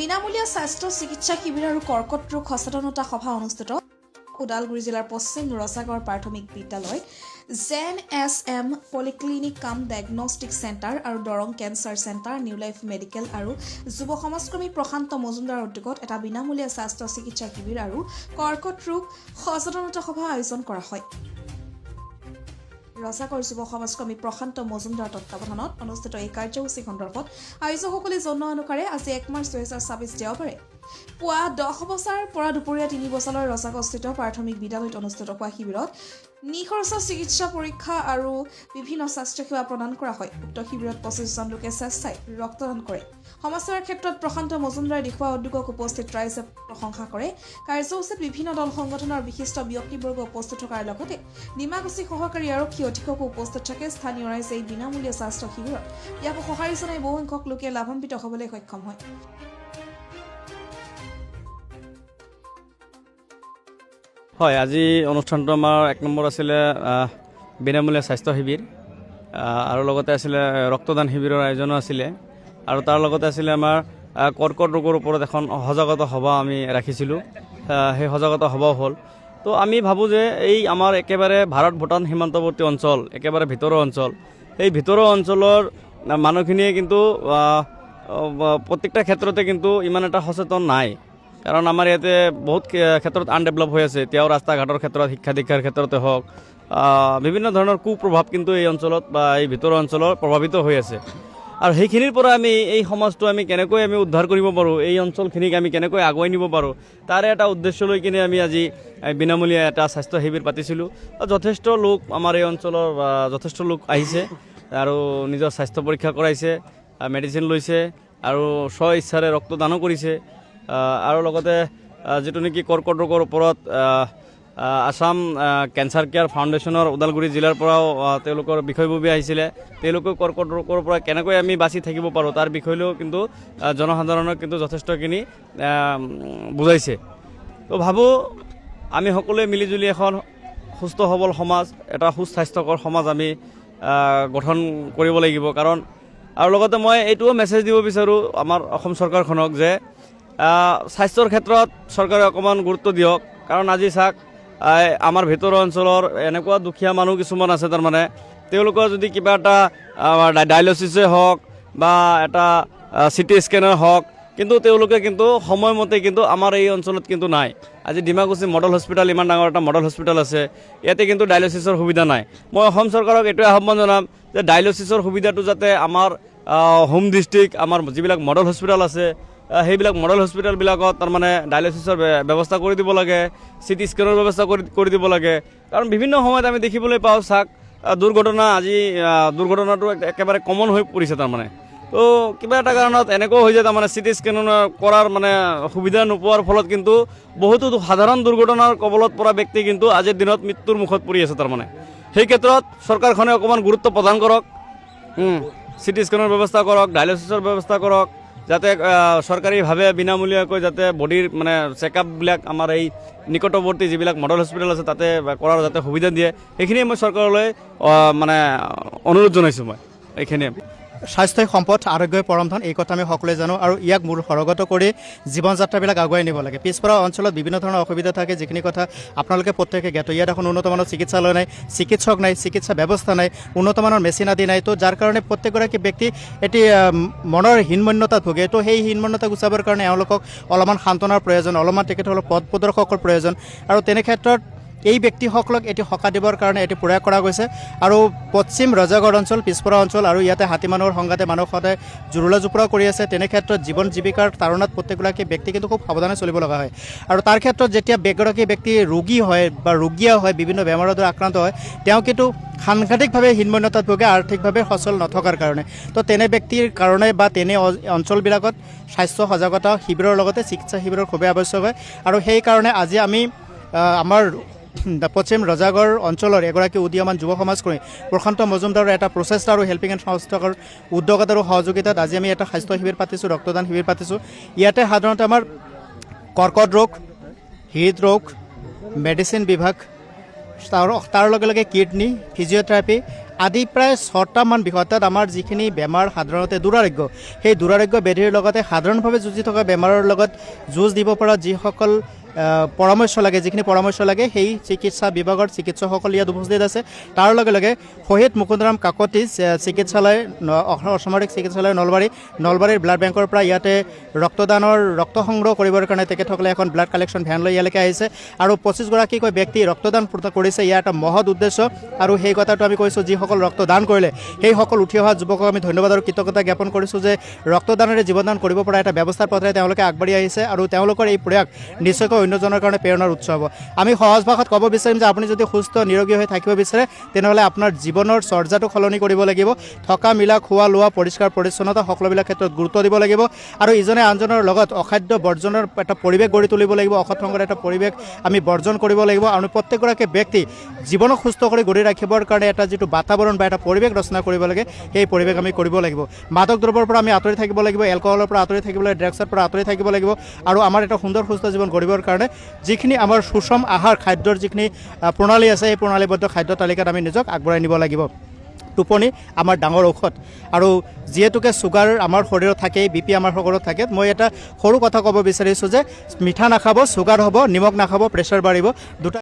বিনামূলীয়া স্বাস্থ্য চিকিৎসা শিবিৰ আৰু কৰ্কট ৰোগ সচেতনতা সভা অনুষ্ঠিত ওদালগুৰি জিলাৰ পশ্চিম ৰসাগড় প্ৰাথমিক বিদ্যালয় JNSM পলিক্লিনিক কাম ডায়েগনষ্টিক চেণ্টাৰ আৰু Darrang cancer centre new life medical আৰু যুৱ সমাজকৰ্মী প্ৰশান্ত মজুমদাৰ উদ্যোগত এটা বিনামূলীয়া স্বাস্থ্য চিকিৎসা শিবিৰ আৰু কৰ্কট ৰোগ সচেতনতা সভা আয়োজন কৰা হয়। ৰসাগড় যুৱ সমাজকৰ্মী প্ৰশান্ত মজুমদাৰ তত্বাৱধানত অনুষ্ঠিত এই কাৰ্যসূচী সন্দৰ্ভত আয়োজকসকলে জনোৱা অনুসাৰে আজি 1 মাৰ্চ 2026 দেওবাৰে পুৱা 10 বজাৰ পৰা দুপৰীয়া 3 বজালৈ ৰসাগড়স্থিত প্ৰাথমিক বিদ্যালয়ত অনুষ্ঠিত হোৱা শিবিৰত নিখৰচা চিকিৎসা পৰীক্ষা আৰু বিভিন্ন স্বাস্থ্যসেৱা প্ৰদান কৰা হয়। উক্ত শিবিৰত 25 জন লোকে স্বেচ্ছাই ৰক্তদান কৰে। সমাজসেৱাৰ ক্ষেত্ৰত প্ৰশান্ত মজুমদাৰে দেখুওৱা উদ্যোগক উপস্থিত ৰাইজে প্ৰশংসা কৰে। কাৰ্যসূচীত বিভিন্ন দল সংগঠনৰ বিশিষ্ট ব্যক্তিবৰ্গ উপস্থিত থকাৰ লগতে নিমাগুচি সহকাৰী আৰক্ষী অধীক্ষকো উপস্থিত থাকে। স্থানীয় ৰাইজে এই বিনামূলীয়া স্বাস্থ্য শিবিৰত ব্যাপক সঁহাৰি জনাই বহুসংখ্যক লোকে লাভান্বিত হ'বলৈ সক্ষম হয়। হয়, আজি অনুষ্ঠানটো আমাৰ 1 নম্বৰ আছিলে বিনামূলীয়া স্বাস্থ্য শিবিৰ আৰু লগতে আছিলে ৰক্তদান শিবিৰৰ আয়োজনো আছিলে আৰু তাৰ লগতে আছিলে আমাৰ কৰ্কট ৰোগৰ ওপৰত এখন সজাগতা সভা আমি ৰাখিছিলোঁ। সেই সজাগতা সভাও হ'ল। তো আমি ভাবোঁ যে এই আমাৰ একেবাৰে ভাৰত ভূটান সীমান্তৱৰ্তী অঞ্চল, একেবাৰে ভিতৰৰ অঞ্চল, এই ভিতৰৰ অঞ্চলৰ মানুহখিনিয়ে কিন্তু প্ৰত্যেকটা ক্ষেত্ৰতে কিন্তু ইমান এটা সচেতন নাই। কাৰণ আমাৰ ইয়াতে বহুত ক্ষেত্ৰত আনডেভেলপ হৈ আছে। এতিয়াও ৰাস্তা ঘাটৰ ক্ষেত্ৰত, শিক্ষা দীক্ষাৰ ক্ষেত্ৰতে হওক, বিভিন্ন ধৰণৰ কুপ্ৰভাৱ কিন্তু এই অঞ্চলত বা এই ভিতৰৰ অঞ্চলত প্ৰভাৱিত হৈ আছে। আৰু সেইখিনিৰ পৰা আমি এই সমাজটো আমি কেনেকৈ উদ্ধাৰ কৰিব পাৰোঁ, এই অঞ্চলখিনিক আমি কেনেকৈ আগুৱাই নিব পাৰোঁ, তাৰে এটা উদ্দেশ্য লৈ কিনে আমি আজি বিনামূলীয়া এটা স্বাস্থ্য শিবিৰ পাতিছিলোঁ। যথেষ্ট লোক আমাৰ এই অঞ্চলৰ যথেষ্ট লোক আহিছে আৰু নিজৰ স্বাস্থ্য পৰীক্ষা কৰাইছে, মেডিচিন লৈছে আৰু স্ব ইচ্ছাৰে ৰক্তদানো কৰিছে। আৰু লগতে যিটো নেকি কৰ্কট ৰোগৰ ওপৰত আসাম কেঞ্চাৰ কেয়াৰ ফাউণ্ডেশ্যনৰ ওদালগুৰি জিলাৰ পৰাও তেওঁলোকৰ বিষয়ববী আহিছিলে। তেওঁলোকে কৰ্কট ৰোগৰ পৰা কেনেকৈ আমি বাচি থাকিব পাৰোঁ তাৰ বিষয়লৈও কিন্তু জনসাধাৰণক কিন্তু যথেষ্টখিনি বুজাইছে। তো ভাবোঁ আমি সকলোৱে মিলিজুলি এখন সুস্থ সবল সমাজ, এটা সুস্বাস্থ্যকৰ সমাজ আমি গঠন কৰিব লাগিব। কাৰণ আৰু লগতে মই এইটোও মেছেজ দিব বিচাৰোঁ আমাৰ অসম চৰকাৰখনক যে স্বাস্থ্যৰ ক্ষেত্ৰত চৰকাৰে অকণমান গুৰুত্ব দিয়ক। কাৰণ আজি চাওক, আমাৰ ভিতৰৰ অঞ্চলৰ এনেকুৱা দুখীয়া মানুহ কিছুমান আছে, তাৰমানে তেওঁলোকৰ যদি কিবা এটা ডায়েলিচিছে হওক বা এটা চিটি স্কেনৰ হওক, কিন্তু তেওঁলোকে কিন্তু সময়মতে কিন্তু আমাৰ এই অঞ্চলত কিন্তু নাই। আজি ডিমাকুচি মডেল হস্পিটেল, ইমান ডাঙৰ এটা মডেল হস্পিটেল আছে, ইয়াতে কিন্তু ডায়েলিচিছৰ সুবিধা নাই। মই অসম চৰকাৰক এইটোৱে আহ্বান জনাম যে ডায়েলিচিছৰ সুবিধাটো যাতে আমাৰ হোম ডিষ্ট্ৰিক্ট, আমাৰ যিবিলাক মডেল হস্পিটেল আছে সেইবিলাক মডেল হস্পিটেলবিলাকত তাৰমানে ডায়েলিচিছৰ ব্যৱস্থা কৰি দিব লাগে, চিটি স্কেনৰ ব্যৱস্থা কৰি দিব লাগে। কাৰণ বিভিন্ন সময়ত আমি দেখিবলৈ পাওঁ চাওক, দুৰ্ঘটনা, আজি দুৰ্ঘটনাটো একেবাৰে কমন হৈ পৰিছে। তাৰমানে তো কিবা এটা কাৰণত এনেকুৱাও হৈ যায়, তাৰমানে চিটি স্কেন কৰাৰ মানে সুবিধা নোপোৱাৰ ফলত কিন্তু বহুতো সাধাৰণ দুৰ্ঘটনাৰ কবলত পৰা ব্যক্তি কিন্তু আজিৰ দিনত মৃত্যুৰ মুখত পৰি আছে। তাৰমানে সেই ক্ষেত্ৰত চৰকাৰখনে অকণমান গুৰুত্ব প্ৰদান কৰক, চিটি স্কেনৰ ব্যৱস্থা কৰক, ডায়েলিচিছৰ ব্যৱস্থা কৰক, যাতে চৰকাৰীভাৱে বিনামূলীয়াকৈ যাতে বডিৰ মানে চেকআপবিলাক আমাৰ এই নিকটৱৰ্তী যিবিলাক মডেল হস্পিটেল আছে তাতে কৰাৰ যাতে সুবিধা দিয়ে, সেইখিনিয়ে মই চৰকাৰলৈ মানে অনুৰোধ জনাইছোঁ। মই এইখিনিয়ে। স্বাস্থ্যই সম্পদ, আৰোগ্যই পৰম ধন, এই কথা আমি সকলোৱে জানো আৰু ইয়াক মূল সৰগত কৰি জীৱন যাত্ৰাবিলাক আগুৱাই নিব লাগে। পিছপৰা অঞ্চলত বিভিন্ন ধৰণৰ অসুবিধা থাকে, যিখিনি কথা আপোনালোকে প্ৰত্যেকে জ্ঞাত। ইয়াত এখন উন্নতমানৰ চিকিৎসালয় নাই, চিকিৎসক নাই, চিকিৎসা ব্যৱস্থা নাই, উন্নতমানৰ মেচিন আদি নাই। তো যাৰ কাৰণে প্ৰত্যেকগৰাকী ব্যক্তি এটি মনৰ হীনমন্যতাত ভোগে। তো সেই হীনমন্যতা গুচাবৰ কাৰণে এওঁলোকক অলপমান সান্তনাৰ প্ৰয়োজন, অলপমান তেখেতসকলক পথ প্ৰদৰ্শকৰ প্ৰয়োজন। আৰু তেনে ক্ষেত্ৰত এই ব্যক্তিসকলক এটি সকাহ দিবৰ কাৰণে এটি প্ৰয়াস কৰা গৈছে। আৰু পশ্চিম ৰজাগড় অঞ্চল পিছপৰা অঞ্চল আৰু ইয়াতে হাতী মানুহৰ সংঘাতে মানুহ সদায় জুৰুলা জোপোৰা কৰি আছে। তেনে ক্ষেত্ৰত জীৱন জীৱিকাৰ তাৰণাত প্ৰত্যেকগৰাকী ব্যক্তি কিন্তু খুব সাৱধানে চলিব লগা হয়। আৰু তাৰ ক্ষেত্ৰত যেতিয়া বেগৰাকী ব্যক্তি ৰোগী হয় বা ৰোগীয়া হয়, বিভিন্ন বেমাৰৰ দ্বাৰা আক্ৰান্ত হয়, তেওঁ কিন্তু সাংঘাতিকভাৱে হীনমন্যতাত ভোগে, আৰ্থিকভাৱে সচল নথকাৰ কাৰণে। তো তেনে ব্যক্তিৰ কাৰণে বা তেনে অঞ্চলবিলাকত স্বাস্থ্য সজাগতা শিবিৰৰ লগতে চিকিৎসা শিবিৰৰ খুবেই আৱশ্যক হয়। আৰু সেইকাৰণে আজি আমি আমাৰ পশ্চিম ৰজাগড় অঞ্চলৰ এগৰাকী উদীয়মান যুৱ সমাজকৰ্মী প্ৰশান্ত মজুমদাৰৰ এটা প্ৰচেষ্টা আৰু হেল্পিং এণ্ড সংস্থাৰ উদ্যোগত আৰু সহযোগিতাত আজি আমি এটা স্বাস্থ্য শিবিৰ পাতিছোঁ, ৰক্তদান শিবিৰ পাতিছোঁ। ইয়াতে সাধাৰণতে আমাৰ কৰ্কট ৰোগ, হৃদৰোগ, মেডিচিন বিভাগ, তাৰ লগে লগে কিডনি, ফিজিঅ'থেৰাপি আদি প্ৰায় 6টামান বিষয় অৰ্থাৎ আমাৰ যিখিনি বেমাৰ সাধাৰণতে দুৰাৰোগ্য সেই দুৰাৰোগ্য ব্যাধিৰ লগতে সাধাৰণভাৱে যুঁজি থকা বেমাৰৰ লগত যুঁজ দিব পৰা যিসকল পৰামৰ্শ লাগে যিখিনি পৰামৰ্শ লাগে সেই চিকিৎসা বিভাগৰ চিকিৎসকসকল ইয়াত উপস্থিত আছে তাৰ লগে লগে শহীদ মুকুন্দৰাম কাকতি চিকিৎসালয় অসামৰিক চিকিৎসালয় নলবাৰীৰ ব্লাড বেংকৰ পৰা ইয়াতে ৰক্ত সংগ্ৰহ কৰিবৰ কাৰণে তেখেতসকলে এখন ব্লাড কালেকশ্যন ভেন লৈ ইয়ালৈকে আহিছে আৰু 25গৰাকীকৈ ব্যক্তি ৰক্তদান কৰিছে ইয়াৰ এটা মহৎ উদ্দেশ্য আৰু সেই কথাটো আমি কৈছোঁ যিসকল ৰক্তদান কৰিলে সেইসকল উঠি অহা যুৱকক আমি ধন্যবাদ আৰু কৃতজ্ঞতা জ্ঞাপন কৰিছোঁ যে ৰক্তদানেৰে জীৱনদান কৰিব পৰা এটা ব্যৱস্থাৰ পথেৰে তেওঁলোকে আগবাঢ়ি আহিছে আৰু তেওঁলোকৰ এই প্ৰয়াস নিশ্চয়কৈ অন্যজনৰ কাৰণে প্ৰেৰণাৰ উৎস হ'ব আমি সহজ ভাষাত ক'ব বিচাৰিম যে আপুনি যদি সুস্থ নিৰোগী হৈ থাকিব বিচাৰে তেনেহ'লে আপোনাৰ জীৱনৰ চৰ্যাটো সলনি কৰিব লাগিব থকা মিলা খোৱা লোৱা পৰিষ্কাৰ পৰিচ্ছন্নতা সকলোবিলাক ক্ষেত্ৰত গুৰুত্ব দিব লাগিব আৰু ইজনে আনজনৰ লগত অখাদ্য বৰ্জনৰ এটা পৰিৱেশ গঢ়ি তুলিব লাগিব অসৎ সংগৰ এটা পৰিৱেশ আমি বৰ্জন কৰিব লাগিব আৰু প্ৰত্যেকগৰাকী ব্যক্তি জীৱনক সুস্থ কৰি গঢ়ি ৰাখিবৰ কাৰণে এটা যিটো বাতাবৰণ বা এটা পৰিৱেশ ৰচনা কৰিব লাগে সেই পৰিৱেশ আমি কৰিব লাগিব মাদক দ্ৰব্যৰ পৰা আমি আঁতৰি থাকিব লাগিব এলকহলৰ পৰা আঁতৰি থাকিব লাগিব ড্ৰাগছৰ পৰা আঁতৰি থাকিব লাগিব আৰু আমাৰ এটা সুন্দৰ সুস্থ জীৱন গঢ়িবৰ কাৰণে যিখিনি আমাৰ সুষম আহাৰ খাদ্যৰ যিখিনি প্ৰণালী আছে সেই প্ৰণালীবদ্ধ খাদ্য তালিকাত আমি নিজক আগবঢ়াই নিব লাগিব টোপনি আমাৰ ডাঙৰ ঔষধ আৰু যিহেতুকে চুগাৰ আমাৰ শৰীৰত থাকে বিপি আমাৰ শৰীৰত থাকে মই এটা সৰু কথা ক'ব বিচাৰিছোঁ যে মিঠা নাখাব চুগাৰ হ'ব নিমখ নাখাব প্ৰেছাৰ বাঢ়িব দুটা